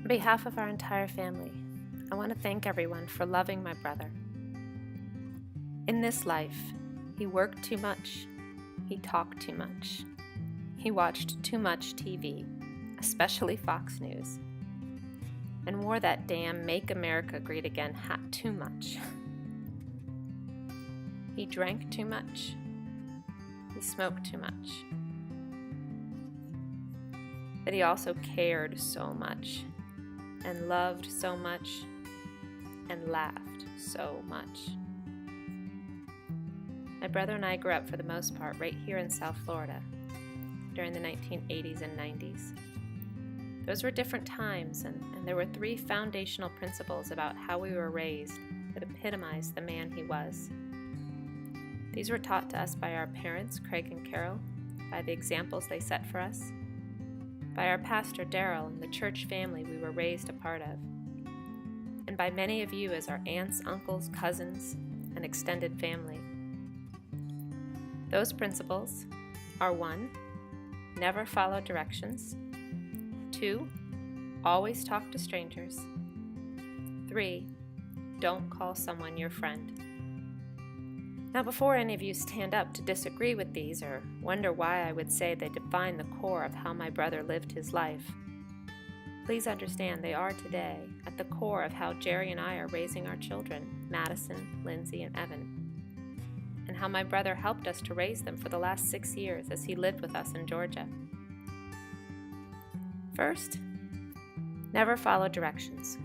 On behalf of our entire family, I want to thank everyone for loving my brother. In this life, he worked too much, he talked too much, he watched too much TV, especially Fox News, and wore that damn Make America Great Again hat too much. He drank too much, he smoked too much, but he also cared so much, and loved so much, and laughed so much. My brother and I grew up for the most part right here in South Florida during the 1980s and 90s. Those were different times, and there were 3 foundational principles about how we were raised that epitomized the man he was. These were taught to us by our parents, Craig and Carol, by the examples they set for us, by our pastor, Daryl, and the church family we were raised a part of, and by many of you as our aunts, uncles, cousins, and extended family. Those principles are 1, never follow directions, 2, always talk to strangers, 3, don't call someone your friend. Now, before any of you stand up to disagree with these or wonder why I would say they define the core of how my brother lived his life, please understand they are today at the core of how Jerry and I are raising our children, Madison, Lindsay, and Evan, and how my brother helped us to raise them for the last 6 years as he lived with us in Georgia. First, never follow directions.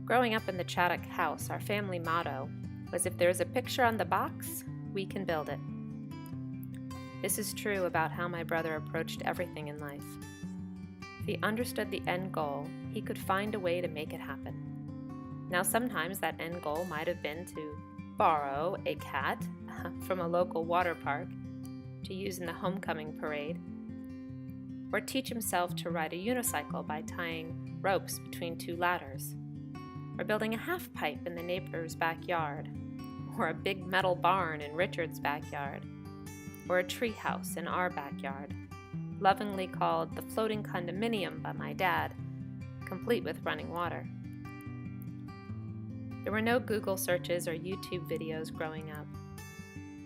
Growing up in the Chaddock house, our family motto was, if there's a picture on the box, we can build it. This is true about how my brother approached everything in life. If he understood the end goal, he could find a way to make it happen. Now, sometimes that end goal might have been to borrow a cat from a local water park to use in the homecoming parade, or teach himself to ride a unicycle by tying ropes between 2 ladders, or building a half pipe in the neighbor's backyard, or a big metal barn in Richard's backyard, or a tree house in our backyard, lovingly called the floating condominium by my dad, complete with running water. There were no Google searches or YouTube videos growing up,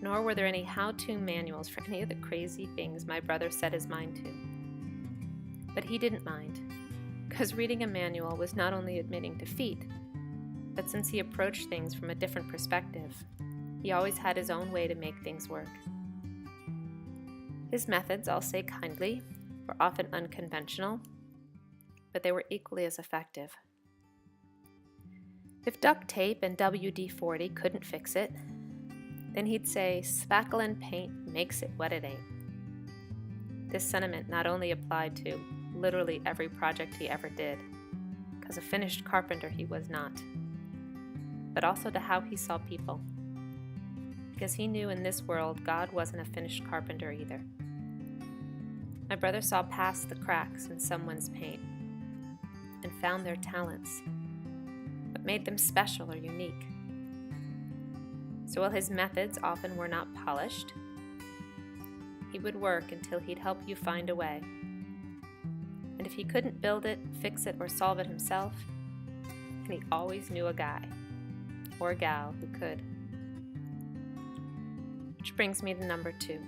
nor were there any how-to manuals for any of the crazy things my brother set his mind to. But he didn't mind, because reading a manual was not only admitting defeat, but since he approached things from a different perspective, he always had his own way to make things work. His methods, I'll say kindly, were often unconventional, but they were equally as effective. If duct tape and WD-40 couldn't fix it, then he'd say, spackle and paint makes it what it ain't. This sentiment not only applied to literally every project he ever did, because a finished carpenter he was not, but also to how he saw people, because he knew in this world God wasn't a finished carpenter either. My brother saw past the cracks in someone's paint and found their talents, what made them special or unique. So while his methods often were not polished, he would work until he'd help you find a way. And if he couldn't build it, fix it, or solve it himself, then he always knew a guy or a gal who could. Which brings me to number 2.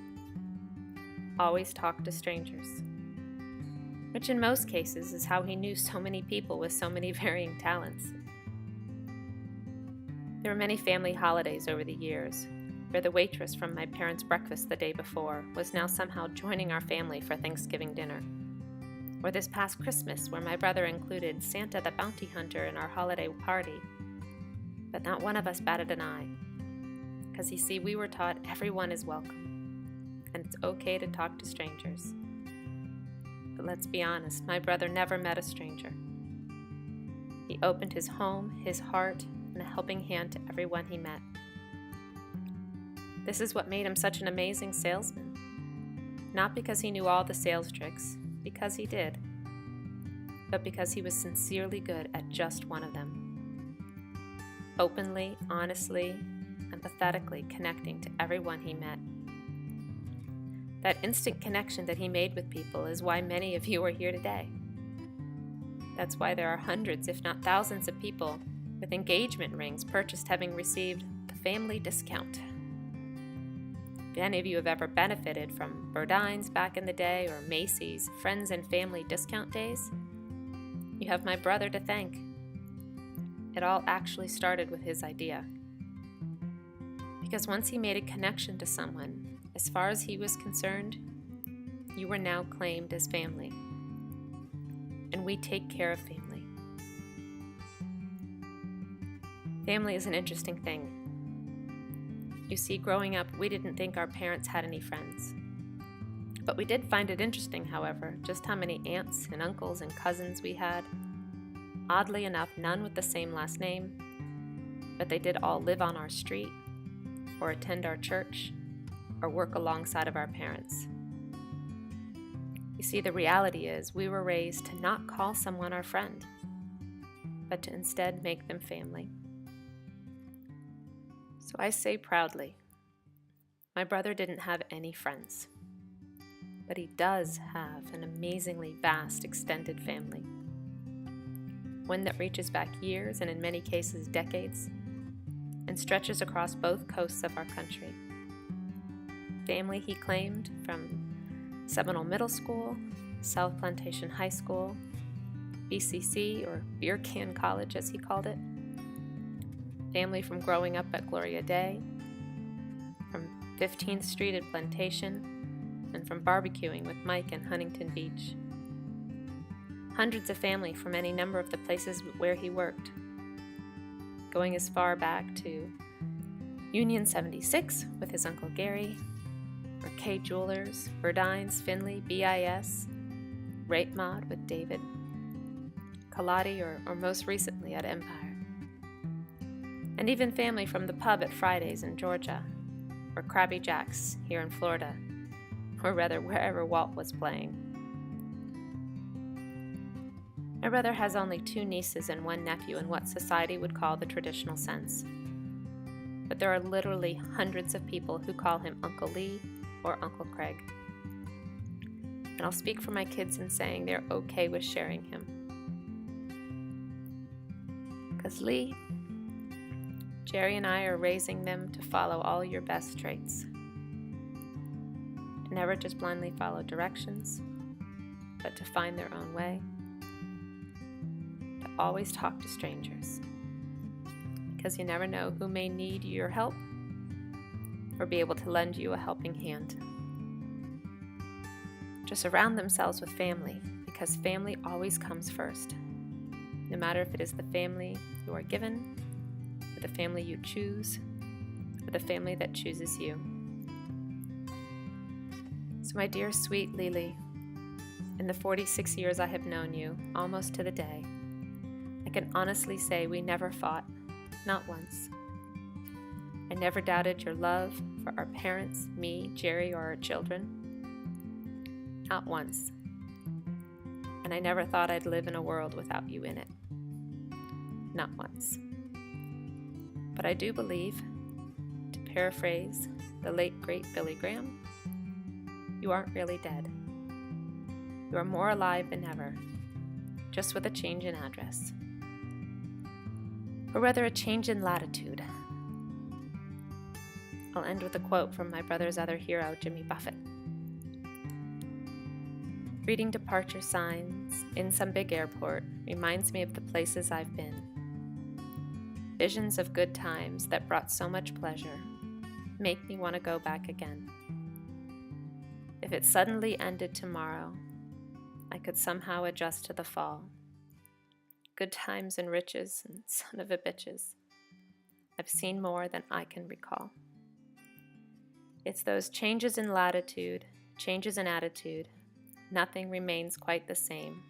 Always talk to strangers. Which in most cases is how he knew so many people with so many varying talents. There were many family holidays over the years where the waitress from my parents' breakfast the day before was now somehow joining our family for Thanksgiving dinner. Or this past Christmas where my brother included Santa the Bounty Hunter in our holiday party. But not one of us batted an eye. Because you see, we were taught everyone is welcome, and it's okay to talk to strangers. But let's be honest, my brother never met a stranger. He opened his home, his heart, and a helping hand to everyone he met. This is what made him such an amazing salesman. Not because he knew all the sales tricks, because he did, but because he was sincerely good at just one of them. Openly, honestly, empathetically connecting to everyone he met. That instant connection that he made with people is why many of you are here today. That's why there are hundreds, if not thousands, of people with engagement rings purchased having received the family discount. If any of you have ever benefited from Burdine's back in the day or Macy's Friends and Family Discount Days, you have my brother to thank. It all actually started with his idea. Because once he made a connection to someone, as far as he was concerned, you were now claimed as family. And we take care of family. Family is an interesting thing. You see, growing up, we didn't think our parents had any friends. But we did find it interesting, however, just how many aunts and uncles and cousins we had. Oddly enough, none with the same last name, but they did all live on our street, or attend our church, or work alongside of our parents. You see, the reality is we were raised to not call someone our friend, but to instead make them family. So I say proudly, my brother didn't have any friends, but he does have an amazingly vast extended family. One that reaches back years and in many cases decades, and stretches across both coasts of our country. Family he claimed from Seminole Middle School, South Plantation High School, BCC, or Beer Can College as he called it. Family from growing up at Gloria Day, from 15th Street at Plantation, and from barbecuing with Mike in Huntington Beach. Hundreds of family from any number of the places where he worked, going as far back to Union 76 with his Uncle Gary, or K Jewelers, Burdine's, Finley, BIS, Rape Mod with David, Kaladi, or most recently at Empire. And even family from the pub at Fridays in Georgia, or Krabby Jack's here in Florida, or rather wherever Walt was playing. My brother has only 2 nieces and 1 nephew in what society would call the traditional sense. But there are literally hundreds of people who call him Uncle Lee or Uncle Craig. And I'll speak for my kids in saying they're okay with sharing him. Because Lee, Jerry and I are raising them to follow all your best traits. To never just blindly follow directions, but to find their own way. To always talk to strangers. Because you never know who may need your help or be able to lend you a helping hand. To surround themselves with family, because family always comes first. No matter if it is the family you are given, or the family you choose, or the family that chooses you. So my dear sweet Lily, in the 46 years I have known you, almost to the day, I can honestly say we never fought, not once. I never doubted your love for our parents, me, Jerry, or our children. Not once. And I never thought I'd live in a world without you in it. Not once. But I do believe, to paraphrase the late great Billy Graham, you aren't really dead. You are more alive than ever, just with a change in address. Or rather a change in latitude. I'll end with a quote from my brother's other hero, Jimmy Buffett. Reading departure signs in some big airport reminds me of the places I've been. Visions of good times that brought so much pleasure make me want to go back again. If it suddenly ended tomorrow, I could somehow adjust to the fall. Good times and riches and son of a bitches. I've seen more than I can recall. It's those changes in latitude, changes in attitude. Nothing remains quite the same.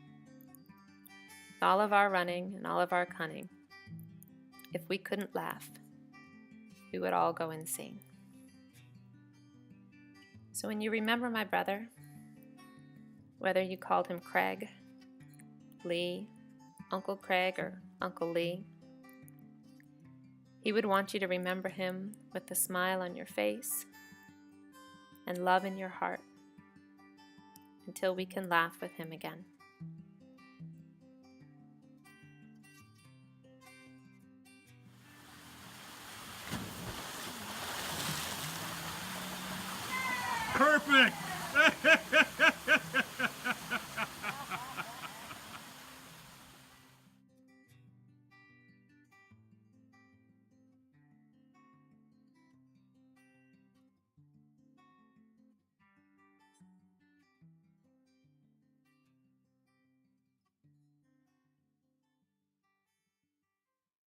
With all of our running and all of our cunning, if we couldn't laugh, we would all go insane. So when you remember my brother, whether you called him Craig, Lee, Uncle Craig, or Uncle Lee, he would want you to remember him with a smile on your face and love in your heart until we can laugh with him again. Perfect!